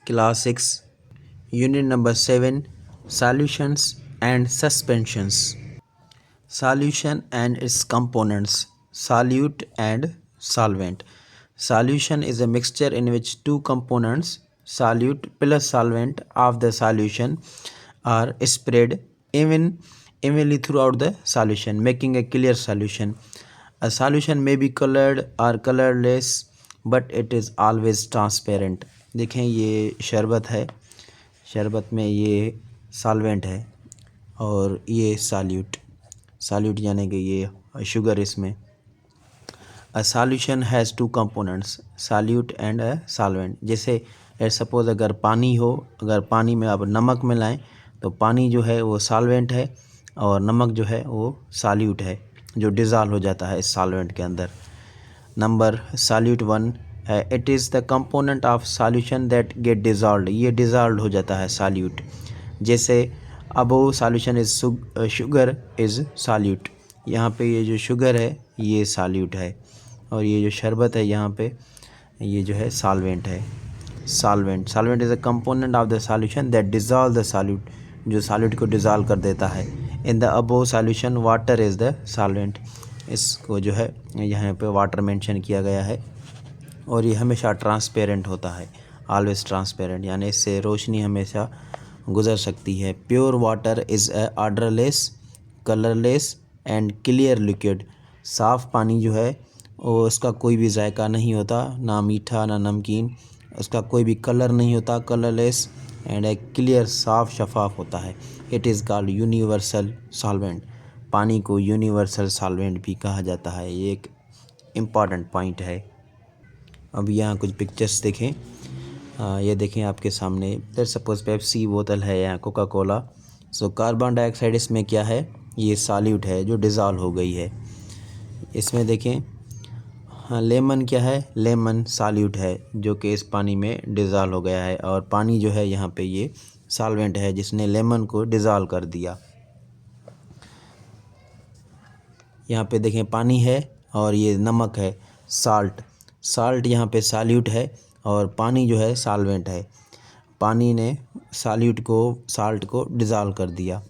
Class 6, Unit number 7, Solutions and Suspensions. Solution and its components, solute and solvent. Solution is a mixture in which two components, solute plus solvent of the solution, are spread evenly throughout the solution, making a clear solution. A solution may be colored or colorless, but it is always transparent. देखें ये शरबत है, शरबत में ये solvent है और ये सॉल्यूट यानी कि ये शुगर इसमें. A solution has two components, solute and a solvent. जैसे सपोज़ अगर पानी हो, अगर पानी में आप नमक मिलाएं तो पानी जो है वो सॉल्वेंट है और नमक जो है वो सॉल्यूट है जो डिज़ॉल्व हो जाता है इस सॉल्वेंट के अंदर. Number solute 1, it is the component of solution that get dissolved. ये डिज़ॉल्व हो जाता है सॉल्यूट. जैसे अबो solution is sugar is solute. यहाँ पे ये जो शुगर है ये सॉल्यूट है और ये जो शरबत है यहाँ पे ये जो है सॉल्वेंट है. Solvent is a component of the solution that dissolve the solute, जो सॉल्यूट को डिज़ॉल्व कर देता है. In the above solution water is the solvent. इसको जो है यहाँ पे वाटर मेंशन किया गया है और ये हमेशा ट्रांसपेरेंट होता है, ऑलवेज ट्रांसपेरेंट, यानी इससे रोशनी हमेशा गुजर सकती है. Pure water is a odourless, colourless and clear liquid. साफ़ पानी जो है वो उसका कोई भी जायका नहीं होता, ना मीठा ना नमकीन, उसका कोई भी कलर नहीं होता, कलरलेस एंड ए क्लियर, साफ़ शफाफ होता है. It is called universal solvent. पानी को यूनिवर्सल सॉल्वेंट भी कहा जाता है. ये एक इम्पॉर्टेंट पॉइंट है. अब यहाँ कुछ पिक्चर्स देखें. ये देखें आपके सामने, सपोज़ पेप्सी बोतल है या Coca Cola. So carbon dioxide इसमें क्या है, ये सॉल्यूट है जो डिज़ॉल्व हो गई है. इसमें देखें लेमन क्या है, लेमन सॉल्यूट है जो कि इस पानी में डिज़ॉल्व हो गया है और पानी जो है यहाँ पे ये सॉल्वेंट है जिसने लेमन को डिज़ॉल्व कर दिया. यहाँ पे देखें पानी है और ये नमक है, साल्ट यहाँ पे सॉल्यूट है और पानी जो है सॉल्वेंट है. पानी ने साल्ट को डिज़ॉल्व कर दिया.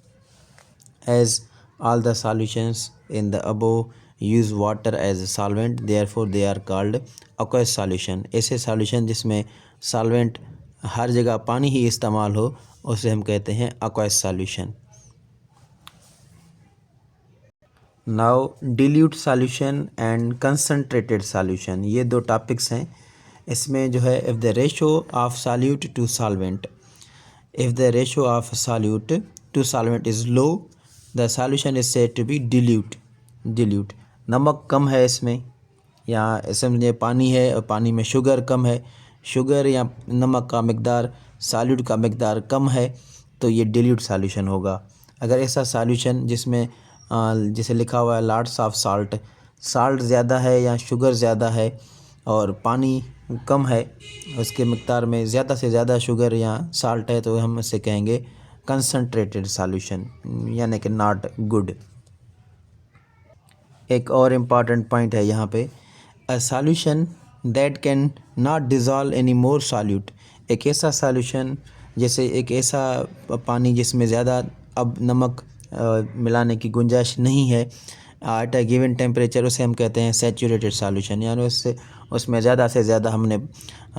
As all the solutions in the above use water as solvent, therefore they are called aqueous solution. ऐसे सॉल्यूशन जिसमें सॉल्वेंट हर जगह पानी ही इस्तेमाल हो उसे हम कहते हैं aqueous solution. Now dilute solution and concentrated solution, ये दो टॉपिक्स हैं. इसमें जो है if the ratio of solute to solvent, if the ratio of solute to solvent is low, the solution is said to be dilute. नमक कम है इसमें, या समझिए पानी है और पानी में शुगर कम है, शुगर या नमक का मकदार, सॉल्यूट का मकदार कम है, तो ये डिल्यूट सॉल्यूशन होगा. अगर ऐसा सॉल्यूशन जिसमें जैसे लिखा हुआ है लॉट्स ऑफ साल्ट ज़्यादा है या शुगर ज़्यादा है और पानी कम है, उसके मकदार में ज़्यादा से ज़्यादा शुगर या साल्ट है, तो हम इसे कहेंगे कंसनट्रेटेड सॉल्यूशन, यानी कि नॉट गुड. एक और इम्पॉर्टेंट पॉइंट है यहाँ पे, अ solution that can not dissolve any more solute. एक ऐसा सॉल्यूशन, जैसे एक ऐसा पानी जिसमें ज़्यादा अब नमक मिलाने की गुंजाइश नहीं है एट अ गिवन टेम्परेचर, उसे हम कहते हैं सैचुरेटेड सॉल्यूशन, यानी उसमें ज़्यादा से ज़्यादा हमने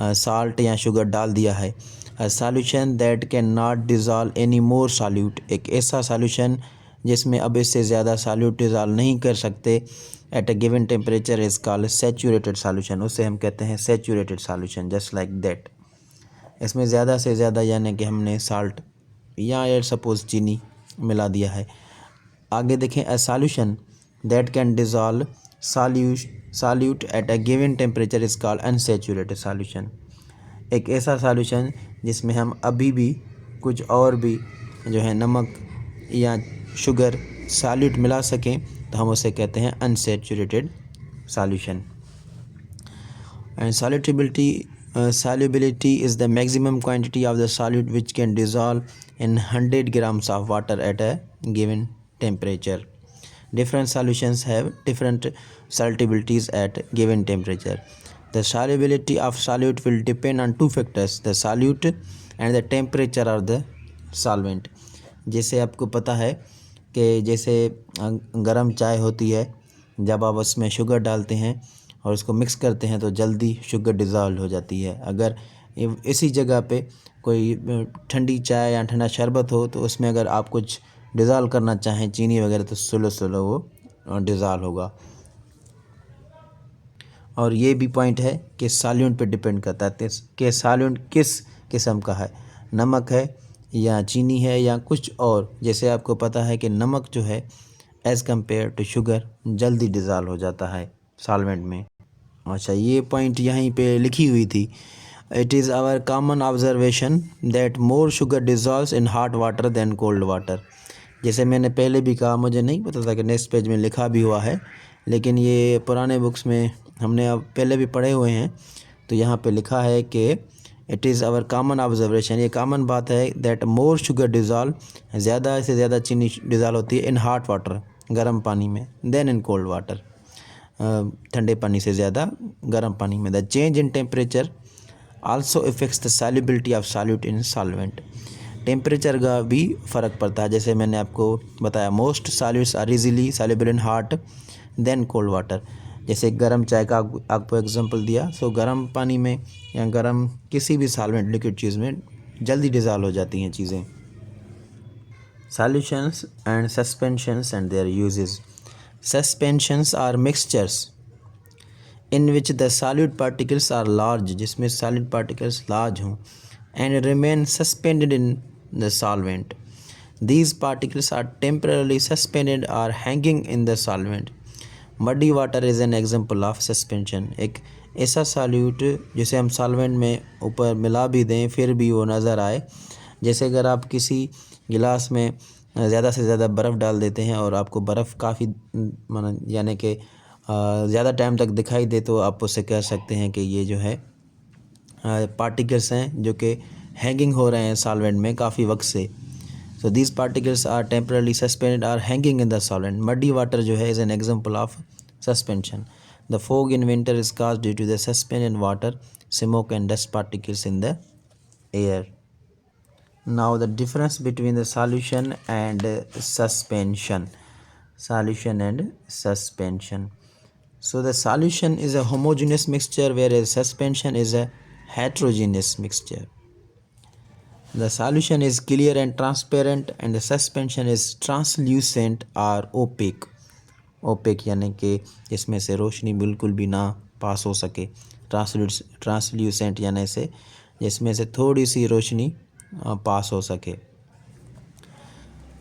साल्ट या शुगर डाल दिया है. A solution that can not dissolve any more solute, एक ऐसा सॉल्यूशन जिसमें अब इससे ज़्यादा सॉल्यूट डिज़ॉल्व नहीं कर सकते eight a given temperature is called saturated solution, उसे हम कहते हैं saturated solution. Just like that, इसमें ज़्यादा से ज़्यादा यानी कि हमने साल्ट या एयर सपोज़ चीनी मिला दिया है. आगे देखें, अ solution that can dissolve solute at a given temperature is called unsaturated solution. एक ऐसा सॉल्यूशन जिसमें हम अभी भी कुछ और भी जो है नमक या शुगर सॉल्यूट मिला सकें तो हम उसे कहते हैं unsaturated solution. And solubility is the maximum quantity of the solute which can dissolve in 100 grams of water at a given temperature. Different solutions have different solubilities at given temperature. The solubility of solute will depend on two factors, the solute and the temperature of the solvent. जैसे आपको पता है कि जैसे गरम चाय होती है, जब आप उसमें शुगर डालते हैं और उसको मिक्स करते हैं तो जल्दी शुगर डिज़ोल्व हो जाती है। अगर इसी जगह पे कोई ठंडी चाय या ठंडा शरबत हो तो उसमें अगर आप कुछ डिज़ोल्व करना चाहें चीनी वगैरह तो स्लो स्लो वो डिज़ोल्व होगा। और ये भी पॉइंट है कि सॉल्यूट पे डिपेंड करता है कि सॉल्यूट किस किस्म का है, नमक है या चीनी है या कुछ और। जैसे आपको पता है कि नमक जो है एज़ कम्पेयर टू शुगर जल्दी डिज़ोल्व हो जाता है सॉल्वेंट में। अच्छा, ये पॉइंट यहीं पे लिखी हुई थी। It is our common observation that more sugar dissolves in hot water than cold water. जैसे मैंने पहले भी कहा, मुझे नहीं पता था कि नेक्स्ट पेज में लिखा भी हुआ है, लेकिन ये पुराने बुक्स में हमने अब पहले भी पढ़े हुए हैं। तो यहाँ पे लिखा है कि it is our common observation, ये कॉमन बात है, दैट मोर शुगर डिज़ोल्व, ज़्यादा से ज़्यादा चीनी डिज़ोल्व होती है इन हॉट वाटर, गर्म पानी में, देन इन कोल्ड वाटर, ठंडे पानी से ज़्यादा गर्म पानी में। The change in temperature also affects the solubility of solute in solvent. Temperature का भी फ़र्क पड़ता है। जैसे मैंने आपको बताया, most solutes are easily soluble in hot than cold water. जैसे गर्म चाय का आपको एग्जांपल दिया, सो गर्म पानी में या गर्म किसी भी सॉल्वेंट लिक्विड चीज़ में जल्दी डिज़ोल्व हो जाती हैं चीज़ें। Solutions and suspensions and their uses. Suspensions are mixtures in which the solute particles are large, जिसमें solid particles large हों, and remain suspended in the solvent. These particles are temporarily suspended or hanging in the solvent. Muddy water is an example of suspension. एक ऐसा solute जिसे हम solvent में ऊपर मिला भी दें फिर भी वो नज़र आए। जैसे अगर आप किसी गिलास में ज़्यादा से ज़्यादा बर्फ़ डाल देते हैं और आपको बर्फ़ काफ़ी यानी कि ज़्यादा टाइम तक दिखाई दे, तो आप उससे कह सकते हैं कि ये जो है पार्टिकल्स हैं जो कि हैंगिंग हो रहे हैं सॉल्वेंट में काफ़ी वक्त से। So these particles are temporarily suspended or hanging in the solvent. Muddy water जो है is an example of suspension. The fog in winter is caused due to the suspended water, smoke and dust particles in the air. Now the difference between the solution and suspension. Solution and suspension. So the solution is a homogeneous mixture, whereas suspension is a heterogeneous mixture. The solution is clear and transparent, and the suspension is translucent or opaque. Opaque यानी कि इसमें से रोशनी बिल्कुल भी ना पास हो सके। Translucent यानी से जिसमें से थोड़ी सी रोशनी पास हो सके।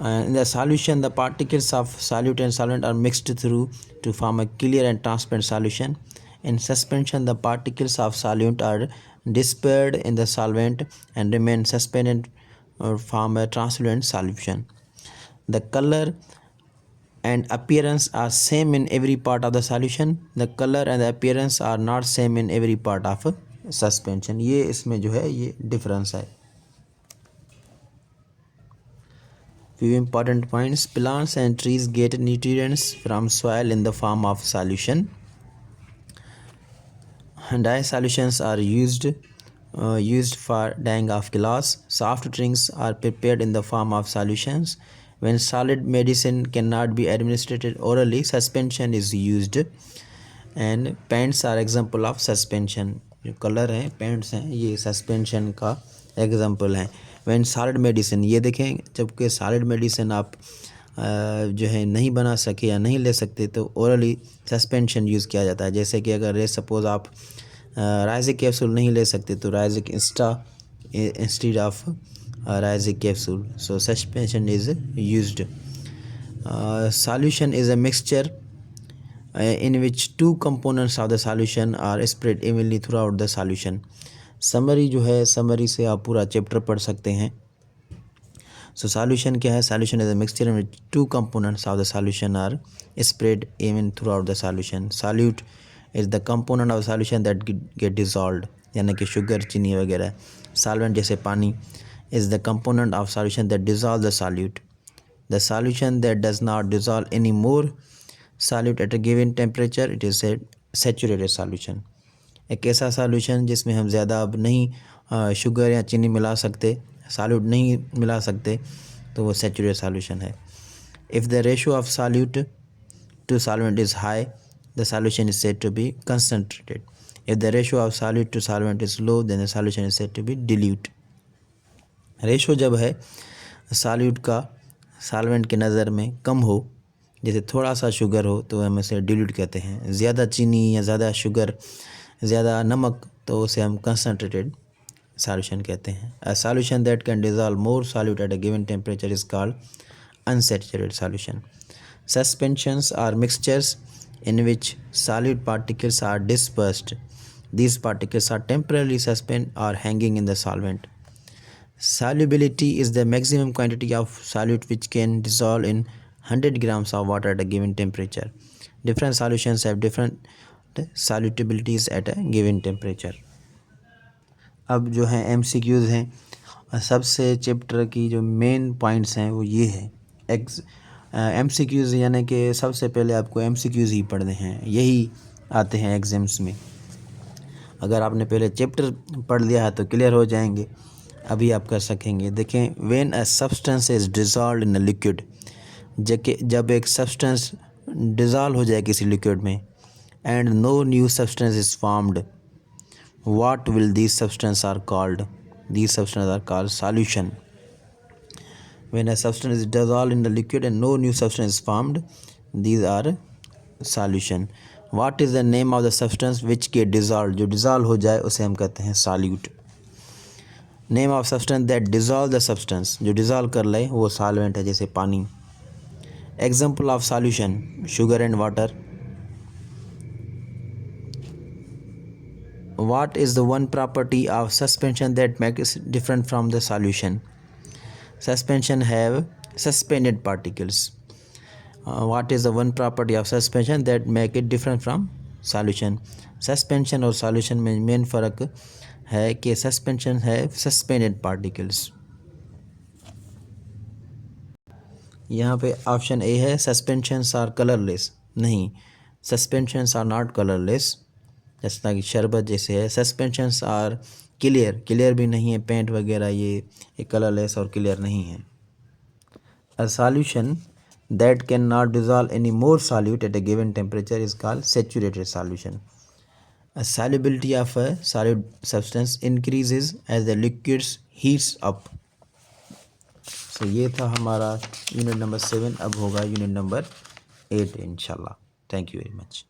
In the solution, the particles of solute and solvent are mixed through to form a clear and transparent solution. In suspension, the particles of solute are dispersed in the solvent and remain suspended or form a translucent solution. The color and appearance are same in every part of the solution. The color and the appearance are not same in every part of suspension. ये इसमें जो है ये difference है। Few important points. Plants and trees get nutrients from soil in the form of solution. Dye solutions are used for dyeing of glass. Soft drinks are prepared in the form of solutions. When solid medicine cannot be administered orally, suspension is used. And paints are example of suspension. जो colour हैं, paints हैं, ये suspension का example है। When solid medicine, ये देखें जबकि solid medicine आप जो है नहीं बना सके या नहीं ले सकते तो ओरली सस्पेंशन यूज़ किया जाता है। जैसे कि अगर सपोज़ आप राइजिक कैप्सूल नहीं ले सकते तो राइजिक इंस्टेड ऑफ राइजिक capsule, so suspension is used. Solution is a mixture in which two components of the solution are spread evenly throughout the solution. Summary जो है, समरी से आप पूरा चैप्टर पढ़ सकते हैं। सो सॉल्यूशन क्या है? Solution is a mixture in which two components of the solution are spread even throughout the solution. Solute is the component of solution that get dissolved, यानी कि शुगर, चीनी वगैरह। सॉल्वेंट जैसे पानी is the component of solution that dissolve the solute. The solution that does not dissolve any more solute at a given temperature, it is a saturated solution. एक ऐसा solution जिसमें हम ज़्यादा अब नहीं शुगर या चीनी मिला सकते, सॉल्यूट नहीं मिला सकते, तो वो सैचुरेटेड सॉल्यूशन है। If the ratio of solute to solvent is high, the solution is said to be concentrated. If the ratio of solute to solvent is low, then the solution is said to be dilute. Ratio जब है solute का solvent की नज़र में कम हो, जैसे थोड़ा सा शुगर हो, तो हम इसे डिल्यूट कहते हैं। ज़्यादा चीनी या ज़्यादा शुगर, ज़्यादा नमक, तो उसे हम कंसनट्रेटेड सॉल्यूशन कहते हैं। अ solution that can dissolve more solute at a given temperature is called unsaturated solution. Suspensions are mixtures in which solute particles are dispersed. These particles are temporarily suspended or hanging in the solvent. Solubility is the maximum quantity of solute which can dissolve in 100 grams of water at a given temperature. Different solutions have different solutabilities at a given temperature. अब जो है MCQs हैं, सबसे chapter की जो main points हैं वो ये है। MCQs यानी कि सबसे पहले आपको MCQs ही पढ़ने हैं, यही आते हैं एग्ज़ाम्स में। अगर आपने पहले चैप्टर पढ़ लिया है तो क्लियर हो जाएंगे, अभी आप कर सकेंगे। देखें, when a substance is dissolved in a liquid, जब एक सब्सटेंस डिज़ॉल्व हो जाए किसी लिक्विड में, and no new substance is formed, what will these substances are called? These substances are called solution. When a substance is dissolved in the liquid and no new substance is formed, these are solution. What is the name of the substance which get dissolved? जो dissolve हो जाए उसे हम कहते हैं solute. Name of substance that dissolve the substance, जो dissolve कर ले वो solvent है, जैसे पानी। Example of solution, sugar and water. What is the one property of suspension that makes it different from the solution? Suspension have suspended particles. What is the one property of suspension that make it different from solution? Suspension और solution में main फ़र्क है कि suspension है suspended particles. यहाँ पे option A है suspensions are colorless. नहीं, suspensions are not colorless. जैसा कि शरबत जैसे है। सस्पेंशंस आर क्लियर, क्लियर भी नहीं है, पेंट वगैरह ये कलरलेस और क्लियर नहीं है। A solution that can not dissolve any more solute at a given temperature is called saturated solution. A solubility of a solid substance increases as the liquids heats up. So ये था हमारा unit number 7। अब होगा unit number 8 इंशाल्लाह। Thank you very much.